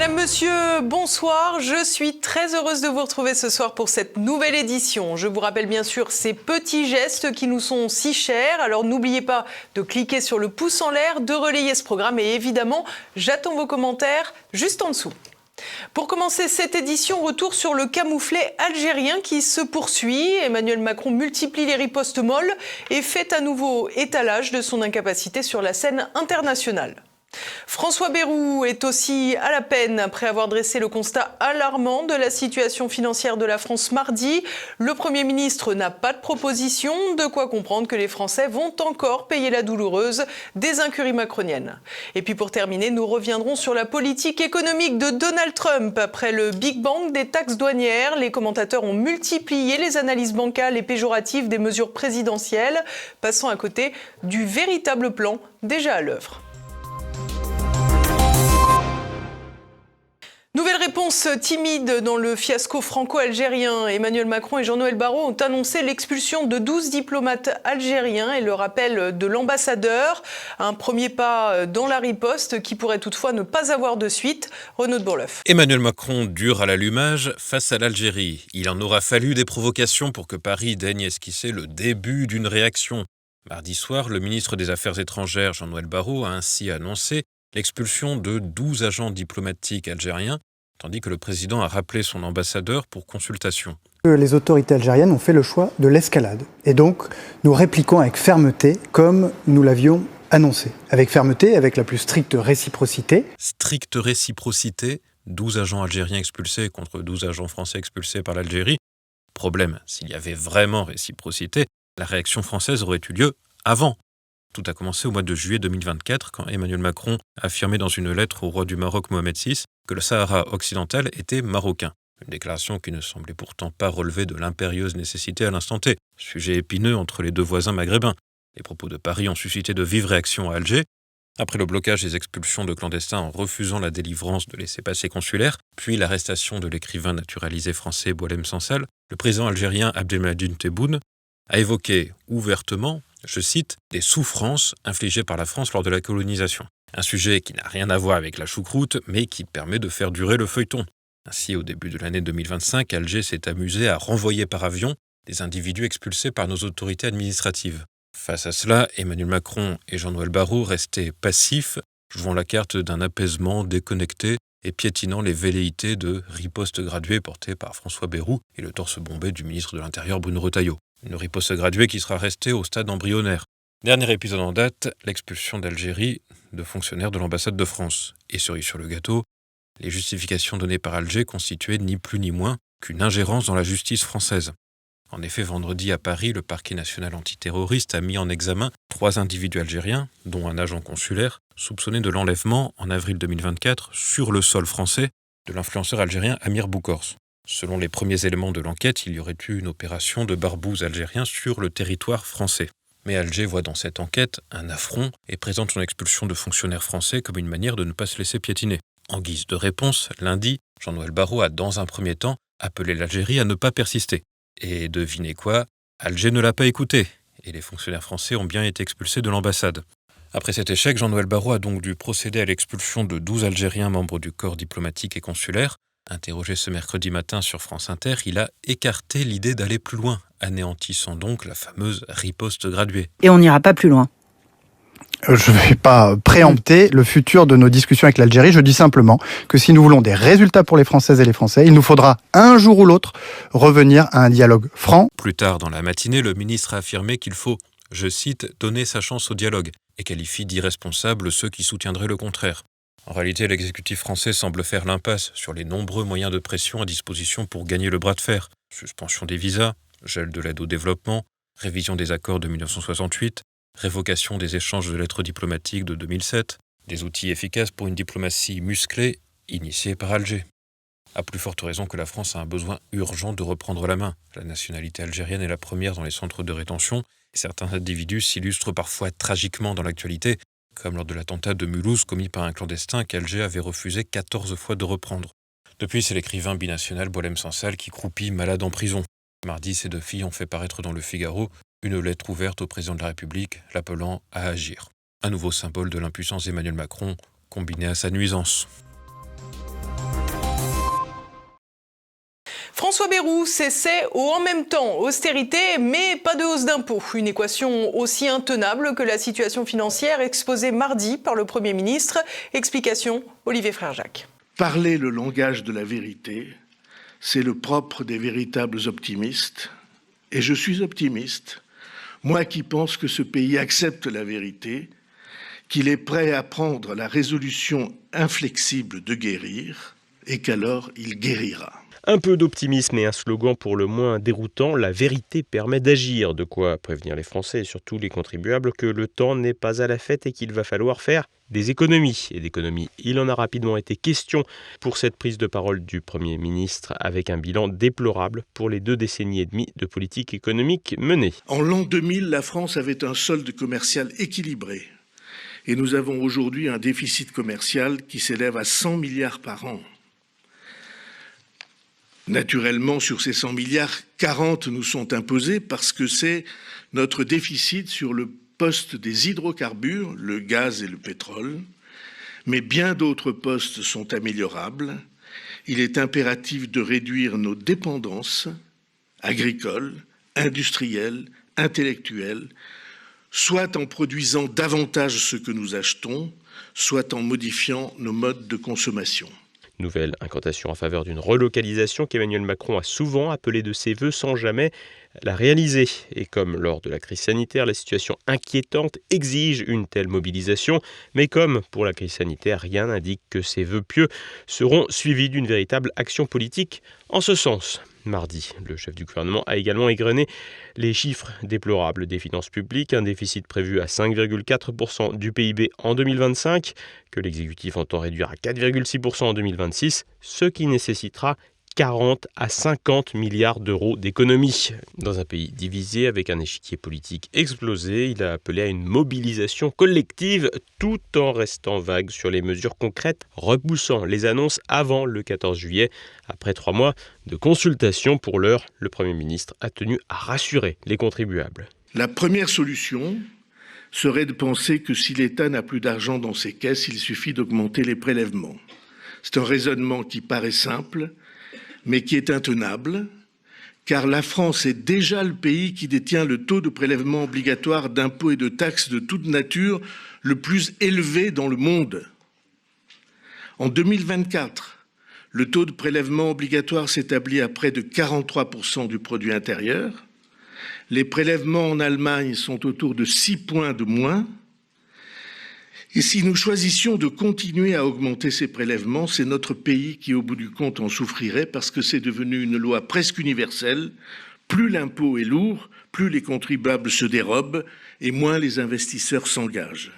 Madame, Monsieur, bonsoir. Je suis très heureuse de vous retrouver ce soir pour cette nouvelle édition. Je vous rappelle bien sûr ces petits gestes qui nous sont si chers. Alors n'oubliez pas de cliquer sur le pouce en l'air, de relayer ce programme et évidemment, j'attends vos commentaires juste en dessous. Pour commencer cette édition, retour sur le camouflet algérien qui se poursuit. Emmanuel Macron multiplie les ripostes molles et fait à nouveau étalage de son incapacité sur la scène internationale. François Bayrou est aussi à la peine après avoir dressé le constat alarmant de la situation financière de la France mardi. Le Premier ministre n'a pas de proposition, de quoi comprendre que les Français vont encore payer la douloureuse des incuries macroniennes. Et puis pour terminer, nous reviendrons sur la politique économique de Donald Trump. Après le Big Bang des taxes douanières, les commentateurs ont multiplié les analyses bancales et péjoratives des mesures présidentielles, passant à côté du véritable plan déjà à l'œuvre. Nouvelle réponse timide dans le fiasco franco-algérien. Emmanuel Macron et Jean-Noël Barrot ont annoncé l'expulsion de 12 diplomates algériens et le rappel de l'ambassadeur. Un premier pas dans la riposte qui pourrait toutefois ne pas avoir de suite. Renaud de Bourleuf. Emmanuel Macron dure à l'allumage face à l'Algérie. Il en aura fallu des provocations pour que Paris daigne esquisser le début d'une réaction. Mardi soir, le ministre des Affaires étrangères, Jean-Noël Barrot, a ainsi annoncé l'expulsion de 12 agents diplomatiques algériens, tandis que le président a rappelé son ambassadeur pour consultation. Les autorités algériennes ont fait le choix de l'escalade. Et donc, nous répliquons avec fermeté, comme nous l'avions annoncé. Avec fermeté, avec la plus stricte réciprocité. Stricte réciprocité, 12 agents algériens expulsés contre 12 agents français expulsés par l'Algérie. Problème, s'il y avait vraiment réciprocité, la réaction française aurait eu lieu avant. Tout a commencé au mois de juillet 2024, quand Emmanuel Macron a affirmé dans une lettre au roi du Maroc Mohamed VI que le Sahara occidental était marocain. Une déclaration qui ne semblait pourtant pas relever de l'impérieuse nécessité à l'instant T. Sujet épineux entre les deux voisins maghrébins. Les propos de Paris ont suscité de vives réactions à Alger. Après le blocage des expulsions de clandestins en refusant la délivrance de laissez-passer consulaires, puis l'arrestation de l'écrivain naturalisé français Boualem Sansal, le président algérien Abdelmadjid Tebboune a évoqué ouvertement, je cite, des souffrances infligées par la France lors de la colonisation. Un sujet qui n'a rien à voir avec la choucroute, mais qui permet de faire durer le feuilleton. Ainsi, au début de l'année 2025, Alger s'est amusé à renvoyer par avion des individus expulsés par nos autorités administratives. Face à cela, Emmanuel Macron et Jean-Noël Barrot restaient passifs, jouant la carte d'un apaisement déconnecté et piétinant les velléités de riposte graduée portées par François Bayrou et le torse bombé du ministre de l'Intérieur Bruno Retailleau. Une riposte graduée qui sera restée au stade embryonnaire. Dernier épisode en date, l'expulsion d'Algérie de fonctionnaires de l'ambassade de France. Et cerise sur le gâteau, les justifications données par Alger constituaient ni plus ni moins qu'une ingérence dans la justice française. En effet, vendredi à Paris, le parquet national antiterroriste a mis en examen 3 individus algériens, dont un agent consulaire, soupçonnés de l'enlèvement en avril 2024 sur le sol français de l'influenceur algérien Amir Boukors. Selon les premiers éléments de l'enquête, il y aurait eu une opération de barbouz algérien sur le territoire français. Mais Alger voit dans cette enquête un affront et présente son expulsion de fonctionnaires français comme une manière de ne pas se laisser piétiner. En guise de réponse, lundi, Jean-Noël Barrot a dans un premier temps appelé l'Algérie à ne pas persister. Et devinez quoi, Alger ne l'a pas écouté, et les fonctionnaires français ont bien été expulsés de l'ambassade. Après cet échec, Jean-Noël Barrot a donc dû procéder à l'expulsion de 12 Algériens membres du corps diplomatique et consulaire. Interrogé ce mercredi matin sur France Inter, il a écarté l'idée d'aller plus loin, anéantissant donc la fameuse riposte graduée. Et on n'ira pas plus loin. Je ne vais pas préempter le futur de nos discussions avec l'Algérie. Je dis simplement que si nous voulons des résultats pour les Françaises et les Français, il nous faudra un jour ou l'autre revenir à un dialogue franc. Plus tard dans la matinée, le ministre a affirmé qu'il faut, je cite, donner sa chance au dialogue et qualifie d'irresponsables ceux qui soutiendraient le contraire. En réalité, l'exécutif français semble faire l'impasse sur les nombreux moyens de pression à disposition pour gagner le bras de fer. Suspension des visas, gel de l'aide au développement, révision des accords de 1968, révocation des échanges de lettres diplomatiques de 2007, des outils efficaces pour une diplomatie musclée initiée par Alger. À plus forte raison que la France a un besoin urgent de reprendre la main. La nationalité algérienne est la première dans les centres de rétention et certains individus s'illustrent parfois tragiquement dans l'actualité, comme lors de l'attentat de Mulhouse commis par un clandestin qu'Alger avait refusé 14 fois de reprendre. Depuis, c'est l'écrivain binational Boualem Sansal qui croupit malade en prison. Mardi, ces 2 filles ont fait paraître dans le Figaro une lettre ouverte au président de la République l'appelant à agir. Un nouveau symbole de l'impuissance d'Emmanuel Macron combiné à sa nuisance. François Bayrou s'essaie au en même temps austérité, mais pas de hausse d'impôts. Une équation aussi intenable que la situation financière exposée mardi par le Premier ministre. Explication, Olivier Frère-Jacques. Parler le langage de la vérité, c'est le propre des véritables optimistes. Et je suis optimiste, moi qui pense que ce pays accepte la vérité, qu'il est prêt à prendre la résolution inflexible de guérir, et qu'alors il guérira. Un peu d'optimisme et un slogan pour le moins déroutant, la vérité permet d'agir. De quoi prévenir les Français et surtout les contribuables que le temps n'est pas à la fête et qu'il va falloir faire des économies. Et d'économies, il en a rapidement été question pour cette prise de parole du Premier ministre avec un bilan déplorable pour les 2 décennies et demie de politique économique menée. En l'an 2000, la France avait un solde commercial équilibré. Et nous avons aujourd'hui un déficit commercial qui s'élève à 100 milliards par an. Naturellement, sur ces 100 milliards, 40 nous sont imposés parce que c'est notre déficit sur le poste des hydrocarbures, le gaz et le pétrole. Mais bien d'autres postes sont améliorables. Il est impératif de réduire nos dépendances agricoles, industrielles, intellectuelles, soit en produisant davantage ce que nous achetons, soit en modifiant nos modes de consommation. Nouvelle incantation en faveur d'une relocalisation qu'Emmanuel Macron a souvent appelée de ses vœux sans jamais la réaliser. Et comme lors de la crise sanitaire, la situation inquiétante exige une telle mobilisation. Mais comme pour la crise sanitaire, rien n'indique que ces vœux pieux seront suivis d'une véritable action politique en ce sens. Mardi, le chef du gouvernement a également égrené les chiffres déplorables des finances publiques, un déficit prévu à 5,4% du PIB en 2025, que l'exécutif entend réduire à 4,6% en 2026, ce qui nécessitera 40 à 50 milliards d'euros d'économies. Dans un pays divisé avec un échiquier politique explosé, il a appelé à une mobilisation collective tout en restant vague sur les mesures concrètes, repoussant les annonces avant le 14 juillet. Après 3 mois de consultation, pour l'heure, le Premier ministre a tenu à rassurer les contribuables. La première solution serait de penser que si l'État n'a plus d'argent dans ses caisses, il suffit d'augmenter les prélèvements. C'est un raisonnement qui paraît simple, mais qui est intenable, car la France est déjà le pays qui détient le taux de prélèvement obligatoire d'impôts et de taxes de toute nature le plus élevé dans le monde. En 2024, le taux de prélèvement obligatoire s'établit à près de 43% du produit intérieur. Les prélèvements en Allemagne sont autour de 6 points de moins. Et si nous choisissions de continuer à augmenter ces prélèvements, c'est notre pays qui, au bout du compte, en souffrirait parce que c'est devenu une loi presque universelle. Plus l'impôt est lourd, plus les contribuables se dérobent et moins les investisseurs s'engagent.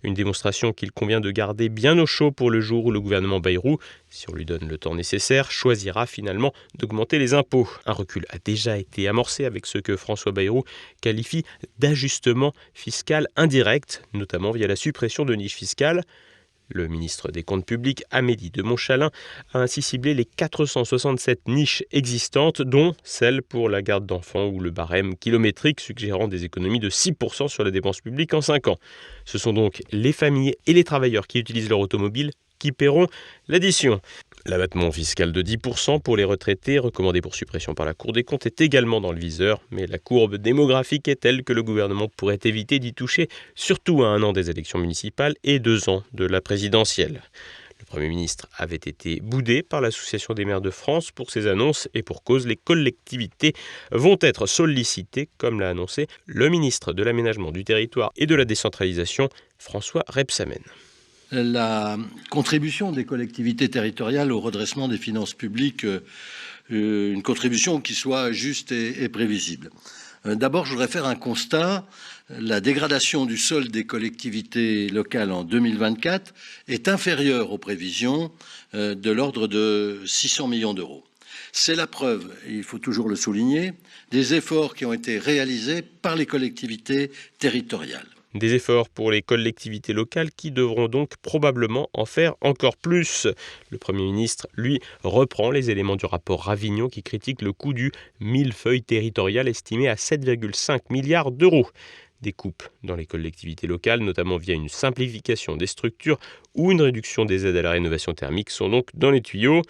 Une démonstration qu'il convient de garder bien au chaud pour le jour où le gouvernement Bayrou, si on lui donne le temps nécessaire, choisira finalement d'augmenter les impôts. Un recul a déjà été amorcé avec ce que François Bayrou qualifie d'ajustement fiscal indirect, notamment via la suppression de niches fiscales. Le ministre des Comptes publics, Amélie de Montchalin, a ainsi ciblé les 467 niches existantes, dont celle pour la garde d'enfants ou le barème kilométrique, suggérant des économies de 6% sur la dépense publique en 5 ans. Ce sont donc les familles et les travailleurs qui utilisent leur automobile qui paieront l'addition. L'abattement fiscal de 10% pour les retraités, recommandé pour suppression par la Cour des comptes, est également dans le viseur. Mais la courbe démographique est telle que le gouvernement pourrait éviter d'y toucher, surtout à 1 an des élections municipales et 2 ans de la présidentielle. Le Premier ministre avait été boudé par l'Association des maires de France pour ces annonces et pour cause, les collectivités vont être sollicitées, comme l'a annoncé le ministre de l'Aménagement du Territoire et de la Décentralisation, François Rebsamen. La contribution des collectivités territoriales au redressement des finances publiques, une contribution qui soit juste et prévisible. D'abord, je voudrais faire un constat. La dégradation du solde des collectivités locales en 2024 est inférieure aux prévisions de l'ordre de 600 millions d'euros. C'est la preuve, et il faut toujours le souligner, des efforts qui ont été réalisés par les collectivités territoriales. Des efforts pour les collectivités locales qui devront donc probablement en faire encore plus. Le Premier ministre, lui, reprend les éléments du rapport Ravignon qui critique le coût du millefeuille territorial estimé à 7,5 milliards d'euros. Des coupes dans les collectivités locales, notamment via une simplification des structures ou une réduction des aides à la rénovation thermique, sont donc dans les tuyaux.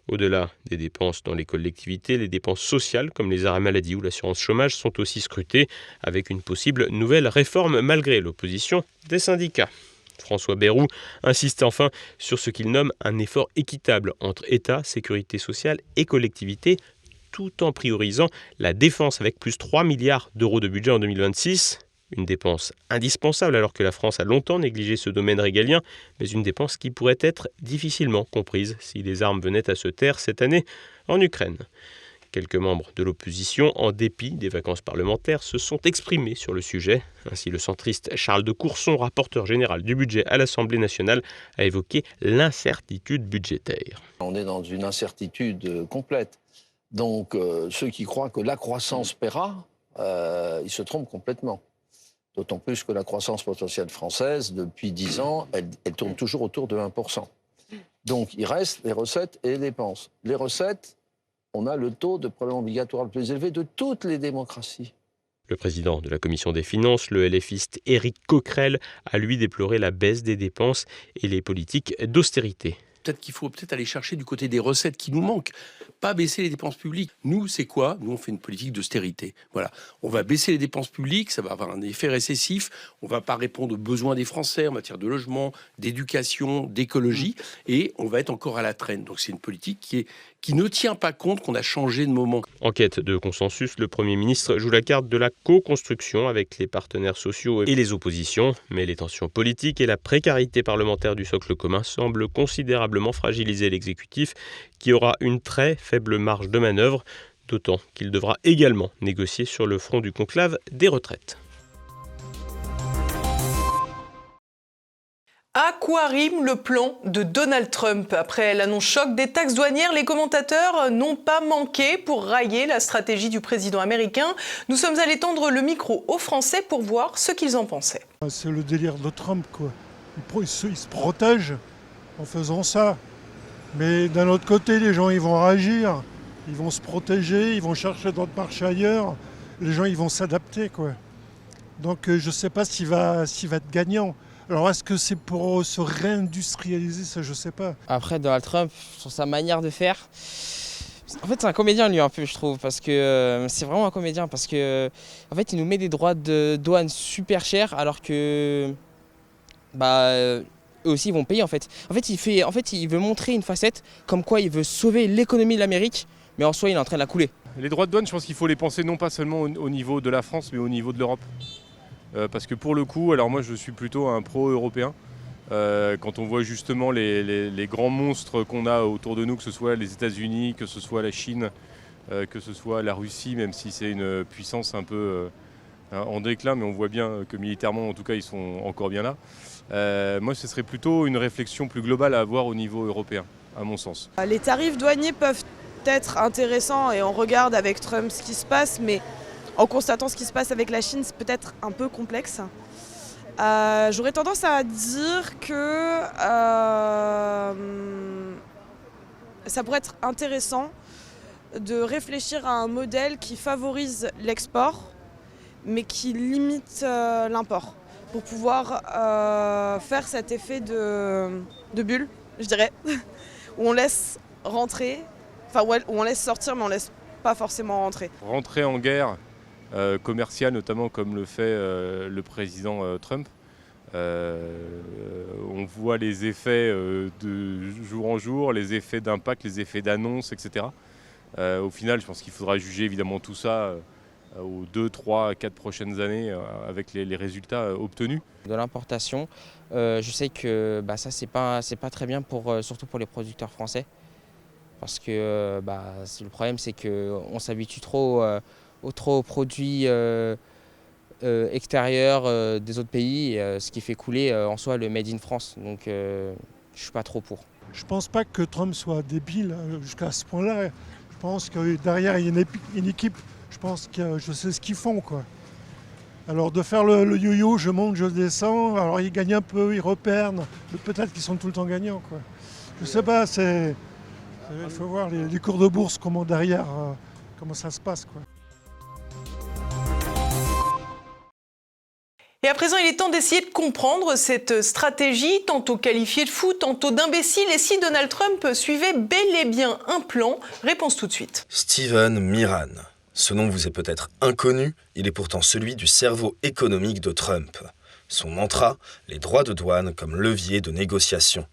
Au-delà des dépenses dans les collectivités, les dépenses sociales comme les arrêts maladie ou l'assurance chômage sont aussi scrutées avec une possible nouvelle réforme malgré l'opposition des syndicats. François Bayrou insiste enfin sur ce qu'il nomme un effort équitable entre État, sécurité sociale et collectivités, tout en priorisant la défense avec plus 3 milliards d'euros de budget en 2026. Une dépense indispensable alors que la France a longtemps négligé ce domaine régalien, mais une dépense qui pourrait être difficilement comprise si les armes venaient à se taire cette année en Ukraine. Quelques membres de l'opposition, en dépit des vacances parlementaires, se sont exprimés sur le sujet. Ainsi, le centriste Charles de Courson, rapporteur général du budget à l'Assemblée nationale, a évoqué l'incertitude budgétaire. On est dans une incertitude complète. Donc, ceux qui croient que la croissance paiera, ils se trompent complètement. D'autant plus que la croissance potentielle française, depuis 10 ans, elle tourne toujours autour de 1%. Donc, il reste les recettes et les dépenses. Les recettes, on a le taux de prélèvement obligatoire le plus élevé de toutes les démocraties. Le président de la Commission des finances, le LFiste Éric Coquerel, a lui déploré la baisse des dépenses et les politiques d'austérité. Peut-être qu'il faut aller chercher du côté des recettes qui nous manquent, pas baisser les dépenses publiques. Nous, c'est quoi ? Nous, on fait une politique d'austérité. Voilà. On va baisser les dépenses publiques, ça va avoir un effet récessif. On va pas répondre aux besoins des Français en matière de logement, d'éducation, d'écologie, et on va être encore à la traîne. Donc c'est une politique qui ne tient pas compte qu'on a changé de moment. En quête de consensus, le Premier ministre joue la carte de la co-construction avec les partenaires sociaux et les oppositions. Mais les tensions politiques et la précarité parlementaire du socle commun semblent considérablement fragiliser l'exécutif qui aura une très faible marge de manœuvre, d'autant qu'il devra également négocier sur le front du conclave des retraites. À quoi rime le plan de Donald Trump ? Après l'annonce choc des taxes douanières, les commentateurs n'ont pas manqué pour railler la stratégie du président américain. Nous sommes allés tendre le micro aux Français pour voir ce qu'ils en pensaient. C'est le délire de Trump, quoi. Il se protège en faisant ça. Mais d'un autre côté, les gens ils vont réagir, ils vont se protéger, ils vont chercher d'autres marchés ailleurs. Les gens ils vont s'adapter, quoi. Donc je ne sais pas s'il va être gagnant. Alors est-ce que c'est pour se réindustrialiser, ça je sais pas. Après Donald Trump, sur sa manière de faire, en fait c'est un comédien lui un peu je trouve, parce que c'est vraiment un comédien, parce que en fait il nous met des droits de douane super chers alors que eux aussi ils vont payer en fait. En fait il veut montrer une facette comme quoi il veut sauver l'économie de l'Amérique, mais en soi il est en train de la couler. Les droits de douane, je pense qu'il faut les penser non pas seulement au niveau de la France mais au niveau de l'Europe. Parce que pour le coup, alors moi je suis plutôt un pro-européen. Quand on voit justement les grands monstres qu'on a autour de nous, que ce soit les États-Unis, que ce soit la Chine, que ce soit la Russie, même si c'est une puissance un peu en déclin, mais on voit bien que militairement en tout cas ils sont encore bien là. Moi ce serait plutôt une réflexion plus globale à avoir au niveau européen, à mon sens. Les tarifs douaniers peuvent être intéressants et on regarde avec Trump ce qui se passe, mais en constatant ce qui se passe avec la Chine, c'est peut-être un peu complexe. J'aurais tendance à dire que ça pourrait être intéressant de réfléchir à un modèle qui favorise l'export, mais qui limite l'import, pour pouvoir faire cet effet de bulle, je dirais, où on laisse rentrer, enfin où on laisse sortir, mais on laisse pas forcément rentrer. Rentrer en guerre commercial, notamment comme le fait le président Trump. On voit les effets de jour en jour, les effets d'impact, les effets d'annonce, etc. Au final, je pense qu'il faudra juger évidemment tout ça aux 2, 3, 4 prochaines années avec les résultats obtenus. De l'importation, je sais que ça c'est pas très bien surtout pour les producteurs français. Parce que le problème c'est qu'on s'habitue trop aux produits extérieurs des autres pays, ce qui fait couler en soi le Made in France. Donc je suis pas trop pour. Je pense pas que Trump soit débile jusqu'à ce point-là. Je pense que derrière il y a une équipe, je pense que je sais ce qu'ils font, quoi. Alors de faire le yo-yo, je monte, je descends, alors ils gagnent un peu, ils repèrent, mais peut-être qu'ils sont tout le temps gagnants, quoi. Je sais pas, il faut voir les cours de bourse, comment derrière, comment ça se passe, quoi. Et à présent, il est temps d'essayer de comprendre cette stratégie, tantôt qualifiée de fou, tantôt d'imbécile. Et si Donald Trump suivait bel et bien un plan? Réponse tout de suite. Steven Miran. Ce nom vous est peut-être inconnu, il est pourtant celui du cerveau économique de Trump. Son mantra, les droits de douane comme levier de négociation.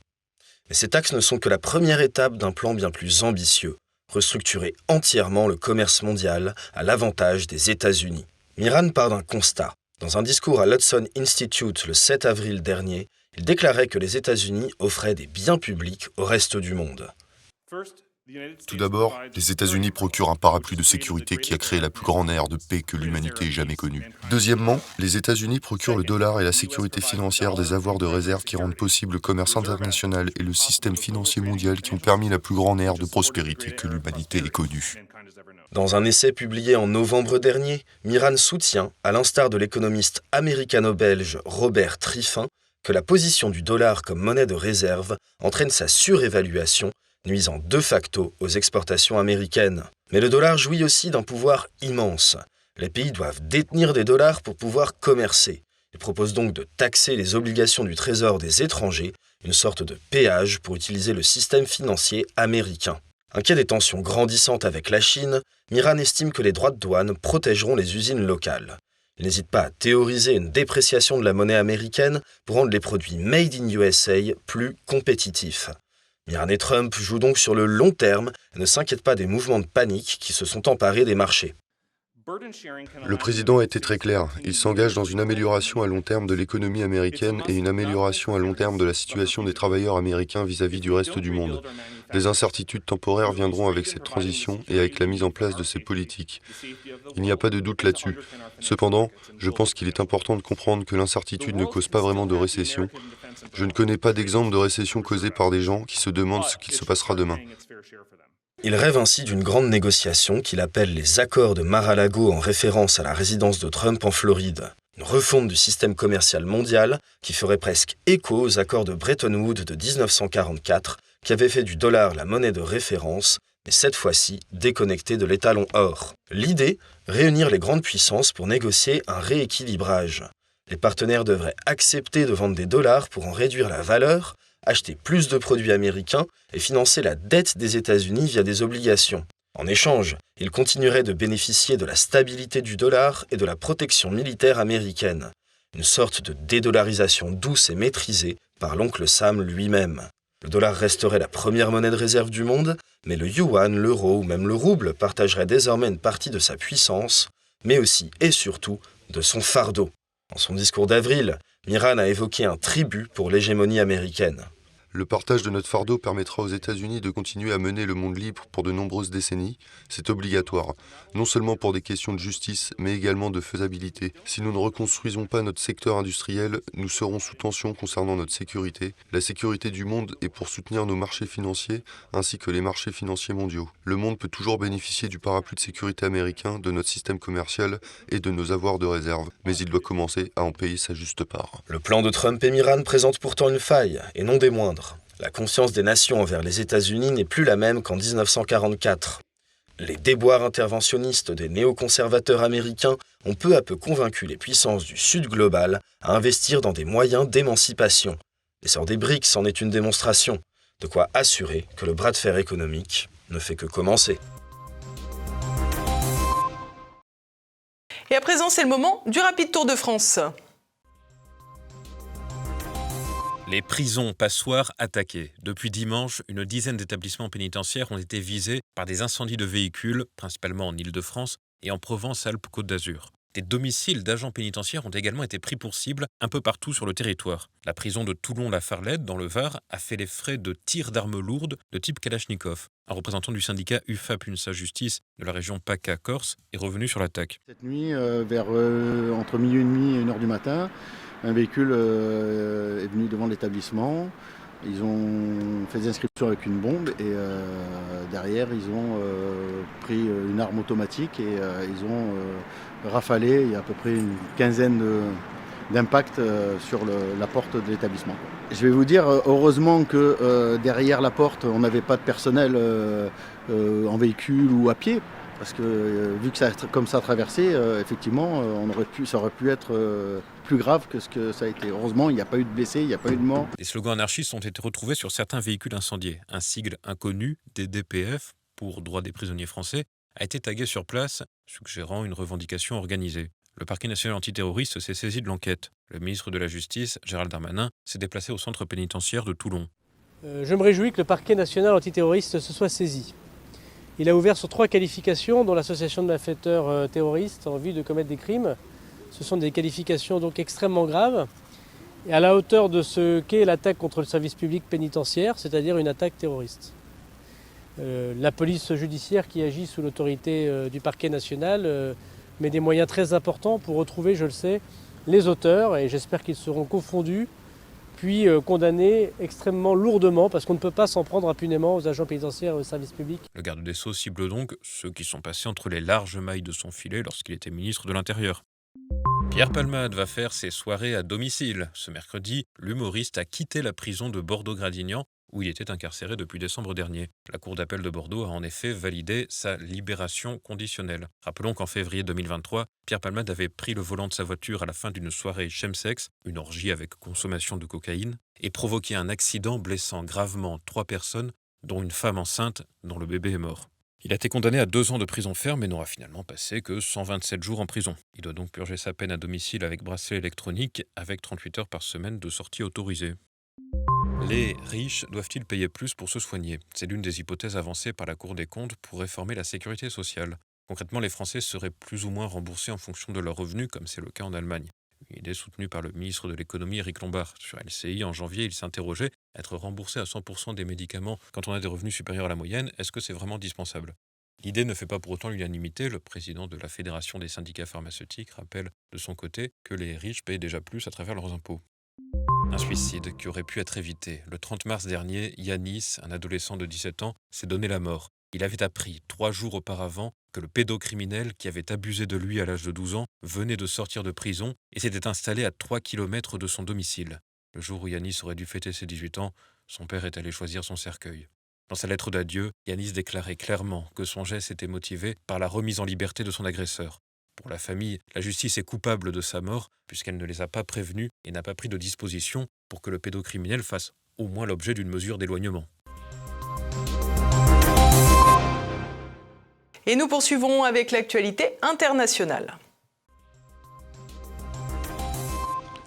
Mais ces taxes ne sont que la première étape d'un plan bien plus ambitieux, restructurer entièrement le commerce mondial à l'avantage des États-Unis. Miran part d'un constat. Dans un discours à l'Hudson Institute le 7 avril dernier, il déclarait que les États-Unis offraient des biens publics au reste du monde. Tout d'abord, les États-Unis procurent un parapluie de sécurité qui a créé la plus grande ère de paix que l'humanité ait jamais connue. Deuxièmement, les États-Unis procurent le dollar et la sécurité financière des avoirs de réserve qui rendent possible le commerce international et le système financier mondial qui ont permis la plus grande ère de prospérité que l'humanité ait connue. Dans un essai publié en novembre dernier, Miran soutient, à l'instar de l'économiste américano-belge Robert Triffin, que la position du dollar comme monnaie de réserve entraîne sa surévaluation, nuisant de facto aux exportations américaines. Mais le dollar jouit aussi d'un pouvoir immense. Les pays doivent détenir des dollars pour pouvoir commercer. Il propose donc de taxer les obligations du trésor des étrangers, une sorte de péage pour utiliser le système financier américain. Inquiet des tensions grandissantes avec la Chine, Miran estime que les droits de douane protégeront les usines locales. Il n'hésite pas à théoriser une dépréciation de la monnaie américaine pour rendre les produits made in USA plus compétitifs. Miran et Trump jouent donc sur le long terme et ne s'inquiètent pas des mouvements de panique qui se sont emparés des marchés. Le président a été très clair. Il s'engage dans une amélioration à long terme de l'économie américaine et une amélioration à long terme de la situation des travailleurs américains vis-à-vis du reste du monde. Des incertitudes temporaires viendront avec cette transition et avec la mise en place de ces politiques. Il n'y a pas de doute là-dessus. Cependant, je pense qu'il est important de comprendre que l'incertitude ne cause pas vraiment de récession. Je ne connais pas d'exemple de récession causée par des gens qui se demandent ce qu'il se passera demain. Il rêve ainsi d'une grande négociation qu'il appelle les accords de Mar-a-Lago en référence à la résidence de Trump en Floride. Une refonte du système commercial mondial qui ferait presque écho aux accords de Bretton Woods de 1944 qui avaient fait du dollar la monnaie de référence, mais cette fois-ci déconnectée de l'étalon or. L'idée, réunir les grandes puissances pour négocier un rééquilibrage. Les partenaires devraient accepter de vendre des dollars pour en réduire la valeur, acheter plus de produits américains et financer la dette des États-Unis via des obligations. En échange, ils continueraient de bénéficier de la stabilité du dollar et de la protection militaire américaine. Une sorte de dédollarisation douce et maîtrisée par l'oncle Sam lui-même. Le dollar resterait la première monnaie de réserve du monde, mais le yuan, l'euro ou même le rouble partageraient désormais une partie de sa puissance, mais aussi et surtout de son fardeau. Dans son discours d'avril, Miran a évoqué un tribut pour l'hégémonie américaine. Le partage de notre fardeau permettra aux États-Unis de continuer à mener le monde libre pour de nombreuses décennies. C'est obligatoire, non seulement pour des questions de justice, mais également de faisabilité. Si nous ne reconstruisons pas notre secteur industriel, nous serons sous tension concernant notre sécurité. La sécurité du monde est pour soutenir nos marchés financiers, ainsi que les marchés financiers mondiaux. Le monde peut toujours bénéficier du parapluie de sécurité américain, de notre système commercial et de nos avoirs de réserve, mais il doit commencer à en payer sa juste part. Le plan de Trump et Miran présente pourtant une faille, et non des moindres. La confiance des nations envers les États-Unis n'est plus la même qu'en 1944. Les déboires interventionnistes des néoconservateurs américains ont peu à peu convaincu les puissances du Sud global à investir dans des moyens d'émancipation. L'essor des BRICS en est une démonstration, de quoi assurer que le bras de fer économique ne fait que commencer. Et à présent, c'est le moment du rapide tour de France. Les prisons passoires attaquées. Depuis dimanche, une dizaine d'établissements pénitentiaires ont été visés par des incendies de véhicules, principalement en Île-de-France et en Provence-Alpes-Côte d'Azur. Des domiciles d'agents pénitentiaires ont également été pris pour cible un peu partout sur le territoire. La prison de Toulon-la-Farlette, dans le Var, a fait les frais de tirs d'armes lourdes de type Kalachnikov. Un représentant du syndicat UFAP-UNSA Justice de la région PACA-Corse est revenu sur l'attaque. Cette nuit, entre minuit et demi et 1h du matin, un véhicule est venu devant l'établissement. Ils ont fait des inscriptions avec une bombe et derrière ils ont pris une arme automatique et ils ont rafalé. Il y a à peu près une quinzaine d'impacts sur la porte de l'établissement. Je vais vous dire, heureusement que derrière la porte on n'avait pas de personnel en véhicule ou à pied. Parce que vu que ça a traversé, effectivement, ça aurait pu être plus grave que ce que ça a été. Heureusement, il n'y a pas eu de blessés, il n'y a pas eu de morts. Des slogans anarchistes ont été retrouvés sur certains véhicules incendiés. Un sigle inconnu, DDPF, pour Droits des prisonniers français, a été tagué sur place, suggérant une revendication organisée. Le parquet national antiterroriste s'est saisi de l'enquête. Le ministre de la Justice, Gérald Darmanin, s'est déplacé au centre pénitentiaire de Toulon. Je me réjouis que le parquet national antiterroriste se soit saisi. Il a ouvert sur 3 qualifications, dont l'association de malfaiteurs terroristes en vue de commettre des crimes. Ce sont des qualifications donc extrêmement graves et à la hauteur de ce qu'est l'attaque contre le service public pénitentiaire, c'est-à-dire une attaque terroriste. La police judiciaire qui agit sous l'autorité du parquet national met des moyens très importants pour retrouver, je le sais, les auteurs et j'espère qu'ils seront confondus puis condamnés extrêmement lourdement parce qu'on ne peut pas s'en prendre impunément aux agents pénitentiaires et aux services publics. Le garde des Sceaux cible donc ceux qui sont passés entre les larges mailles de son filet lorsqu'il était ministre de l'Intérieur. Pierre Palmade va faire ses soirées à domicile. Ce mercredi, l'humoriste a quitté la prison de Bordeaux-Gradignan où il était incarcéré depuis décembre dernier. La Cour d'appel de Bordeaux a en effet validé sa libération conditionnelle. Rappelons qu'en février 2023, Pierre Palmade avait pris le volant de sa voiture à la fin d'une soirée chemsex, une orgie avec consommation de cocaïne, et provoqué un accident blessant gravement 3 personnes, dont une femme enceinte dont le bébé est mort. Il a été condamné à 2 ans de prison ferme et n'aura finalement passé que 127 jours en prison. Il doit donc purger sa peine à domicile avec bracelet électronique, avec 38 heures par semaine de sortie autorisée. Les riches doivent-ils payer plus pour se soigner ? C'est l'une des hypothèses avancées par la Cour des comptes pour réformer la sécurité sociale. Concrètement, les Français seraient plus ou moins remboursés en fonction de leurs revenus, comme c'est le cas en Allemagne. Une idée soutenue par le ministre de l'économie Éric Lombard. Sur LCI, en janvier, il s'interrogeait « Être remboursé à 100% des médicaments quand on a des revenus supérieurs à la moyenne, est-ce que c'est vraiment indispensable ?» L'idée ne fait pas pour autant l'unanimité. Le président de la Fédération des syndicats pharmaceutiques rappelle de son côté que les riches payent déjà plus à travers leurs impôts. Un suicide qui aurait pu être évité. Le 30 mars dernier, Yanis, un adolescent de 17 ans, s'est donné la mort. Il avait appris 3 jours auparavant que le pédocriminel qui avait abusé de lui à l'âge de 12 ans venait de sortir de prison et s'était installé à 3 km de son domicile. Le jour où Yanis aurait dû fêter ses 18 ans, son père est allé choisir son cercueil. Dans sa lettre d'adieu, Yanis déclarait clairement que son geste était motivé par la remise en liberté de son agresseur. Pour la famille, la justice est coupable de sa mort puisqu'elle ne les a pas prévenus et n'a pas pris de disposition pour que le pédocriminel fasse au moins l'objet d'une mesure d'éloignement. Et nous poursuivons avec l'actualité internationale.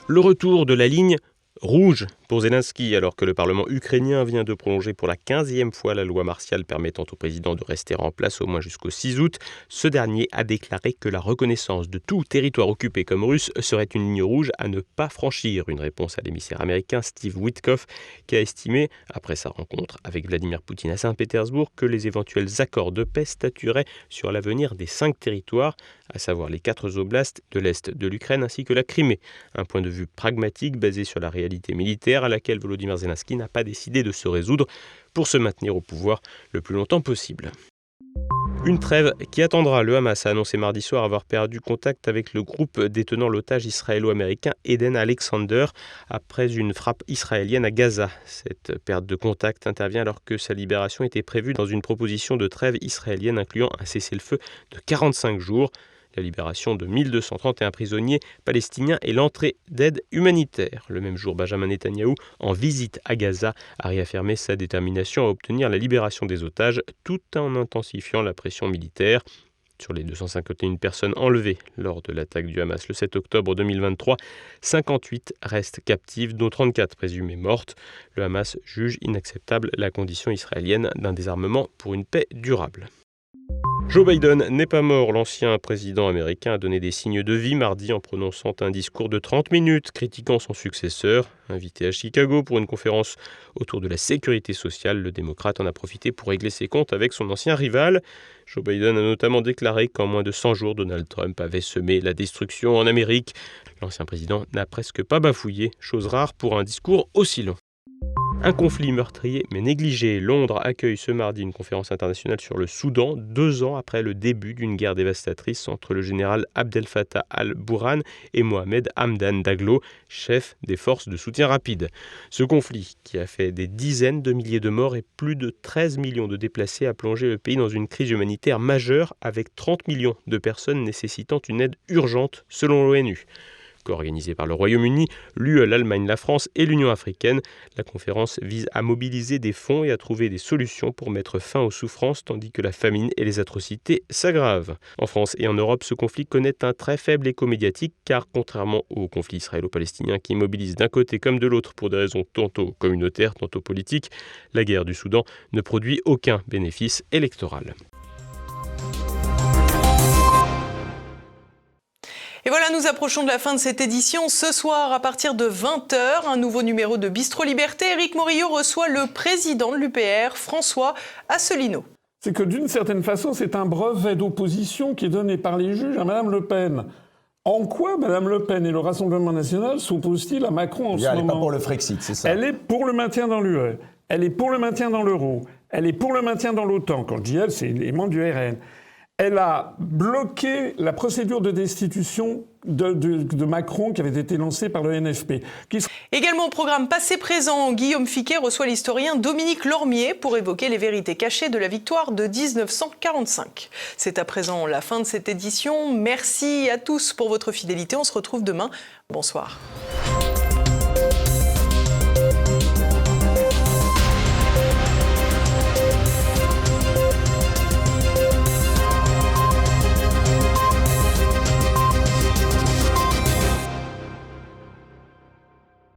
Le retour de la ligne rouge pour Zelensky, alors que le Parlement ukrainien vient de prolonger pour la 15e fois la loi martiale permettant au président de rester en place au moins jusqu'au 6 août, ce dernier a déclaré que la reconnaissance de tout territoire occupé comme russe serait une ligne rouge à ne pas franchir. Une réponse à l'émissaire américain Steve Witkoff, qui a estimé, après sa rencontre avec Vladimir Poutine à Saint-Pétersbourg, que les éventuels accords de paix statueraient sur l'avenir des 5 territoires, à savoir les 4 oblasts de l'Est de l'Ukraine ainsi que la Crimée. Un point de vue pragmatique basé sur la réalité militaire à laquelle Volodymyr Zelensky n'a pas décidé de se résoudre pour se maintenir au pouvoir le plus longtemps possible. Une trêve qui attendra. Le Hamas a annoncé mardi soir avoir perdu contact avec le groupe détenant l'otage israélo-américain Eden Alexander après une frappe israélienne à Gaza. Cette perte de contact intervient alors que sa libération était prévue dans une proposition de trêve israélienne incluant un cessez-le-feu de 45 jours. La libération de 1231 prisonniers palestiniens et l'entrée d'aide humanitaire. Le même jour, Benjamin Netanyahou, en visite à Gaza, a réaffirmé sa détermination à obtenir la libération des otages tout en intensifiant la pression militaire. Sur les 251 personnes enlevées lors de l'attaque du Hamas le 7 octobre 2023, 58 restent captives, dont 34 présumées mortes. Le Hamas juge inacceptable la condition israélienne d'un désarmement pour une paix durable. Joe Biden n'est pas mort. L'ancien président américain a donné des signes de vie mardi en prononçant un discours de 30 minutes critiquant son successeur. Invité à Chicago pour une conférence autour de la sécurité sociale, le démocrate en a profité pour régler ses comptes avec son ancien rival. Joe Biden a notamment déclaré qu'en moins de 100 jours, Donald Trump avait semé la destruction en Amérique. L'ancien président n'a presque pas bafouillé, chose rare pour un discours aussi long. Un conflit meurtrier mais négligé. Londres accueille ce mardi une conférence internationale sur le Soudan, 2 ans après le début d'une guerre dévastatrice entre le général Abdel Fattah al-Burhan et Mohamed Hamdan Daglo, chef des forces de soutien rapide. Ce conflit, qui a fait des dizaines de milliers de morts et plus de 13 millions de déplacés, a plongé le pays dans une crise humanitaire majeure avec 30 millions de personnes nécessitant une aide urgente selon l'ONU. Co-organisée par le Royaume-Uni, l'UE, l'Allemagne, la France et l'Union africaine, la conférence vise à mobiliser des fonds et à trouver des solutions pour mettre fin aux souffrances tandis que la famine et les atrocités s'aggravent. En France et en Europe, ce conflit connaît un très faible écho médiatique car contrairement au conflit israélo-palestinien qui mobilise d'un côté comme de l'autre pour des raisons tantôt communautaires, tantôt politiques, la guerre du Soudan ne produit aucun bénéfice électoral. Et voilà, nous approchons de la fin de cette édition. Ce soir, à partir de 20h, un nouveau numéro de Bistro Liberté. Éric Morillo reçoit le président de l'UPR, François Asselineau. C'est que d'une certaine façon, c'est un brevet d'opposition qui est donné par les juges à Mme Le Pen. En quoi Mme Le Pen et le Rassemblement national s'opposent-ils à Macron en ce moment ? Elle n'est pas pour le Frexit, c'est ça. Elle est pour le maintien dans l'UE. Elle est pour le maintien dans l'euro. Elle est pour le maintien dans l'OTAN. Quand je dis elle, c'est les membres du RN. Elle a bloqué la procédure de destitution de Macron qui avait été lancée par le NFP. Également au programme passé-présent, Guillaume Fiquet reçoit l'historien Dominique Lormier pour évoquer les vérités cachées de la victoire de 1945. C'est à présent la fin de cette édition. Merci à tous pour votre fidélité. On se retrouve demain. Bonsoir.